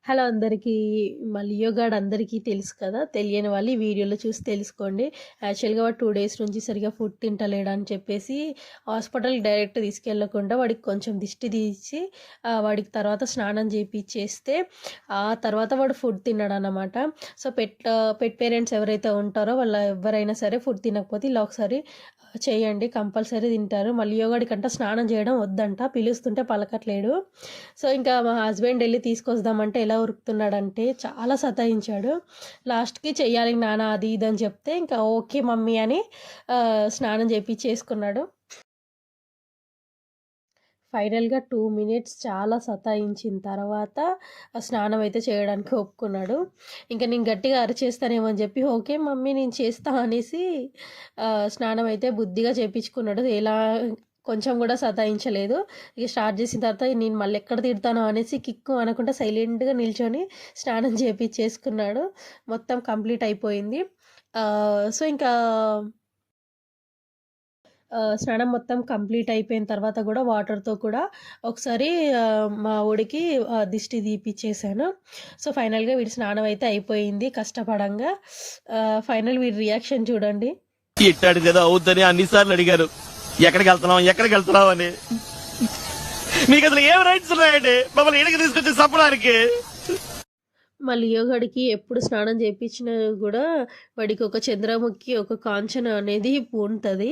Hello అందరికీ. Leo గాడు అందరికీ తెలుసు కదా! తెలియని వాళ్ళు ఈ వీడియోలో చూసి తెలుసుకోండి. యాక్చువల్‌గా వాడు 2 డేస్ నుంచి సరిగ్గా ఫుడ్ తింటలేడని చెప్పేసి హాస్పిటల్‌కి డైరెక్ట్ తీసుకెళ్ళకుండా వాడికి కొంచెం దిష్టి తీసి వాడికి తర్వాత స్నానం చేపిచ్చేస్తే ఆ తర్వాత వాడు ఫుడ్ తిన్నాడనమాట. సో, పెట్ పేరెంట్స్ ఎవరైతే ఉంటారో వాళ్ళ ఎవ్వరైనా సరే ఫుడ్ తినకపోతే ఇలా ఒకసారి చేయండి. కంపల్సరీ తింటారు. లియో గాడికంట స్నానం చేయడం వద్దంట. పిలుస్తుంటే పలకట్లేడు. సో, ఇంకా మా హస్బెండ్ ఎళ్లి తీసుకొద్దామంటే ఎలా ఉరుకుతున్నాడంటే చాలా సతాయించాడు. లాస్ట్‌కి చెయ్యాలి నాన్న అది ఇది అని చెప్తే ఇంకా ఓకే మమ్మీ అని స్నానం చేపిచ్చేసుకున్నాడు. ఫైనల్‌గా 2 మినిట్స్ చాలా సతాయించిన తర్వాత స్నానం అయితే చేయడానికి ఒప్పుకున్నాడు. ఇంక నేను గట్టిగా అరిచేస్తానేమో అని చెప్పి ఓకే మమ్మీ నేను చేస్తా అనేసి స్నానం అయితే బుద్ధిగా చేపించుకున్నాడు. కొంచెం కూడా సతాయించలేదు. ఇక స్టార్ట్ చేసిన తర్వాత నేను మళ్ళీ ఎక్కడ తిడతానో అనేసి కిక్కు అనకుండా సైలెంట్‌గా నిల్చొని స్నానం చేపిచ్చేసుకున్నాడు. మొత్తం కంప్లీట్ అయిపోయింది. సో, ఇంకా స్నానం మొత్తం కంప్లీట్ అయిపోయిన తర్వాత గూడా వాటర్‌తో కూడా ఒకసారి మా వోడికి దిష్టి తీపిచ్చేసాను. సో, ఫైనల్‌గా వీడి స్నానం అయితే అయిపోయింది కష్టపడంగా. వీడి రియాక్షన్ చూడండి. ఇట్టాడు కదా అవుద్దని అన్నిసార్లు అడిగారు. ఎక్కడికెళ్తున్నావు అని. మీకు అసలు ఏం రైట్స్ ఉన్నాయండి మమ్మల్ని ఇక్కడికి తీసుకొచ్చి చంపడానికి? లియో గాడికి ఎప్పుడు స్నానం చేపించినా గూడా వాడికి ఒక చంద్రముఖి, ఒక కాంచన అనేది పూనుతది.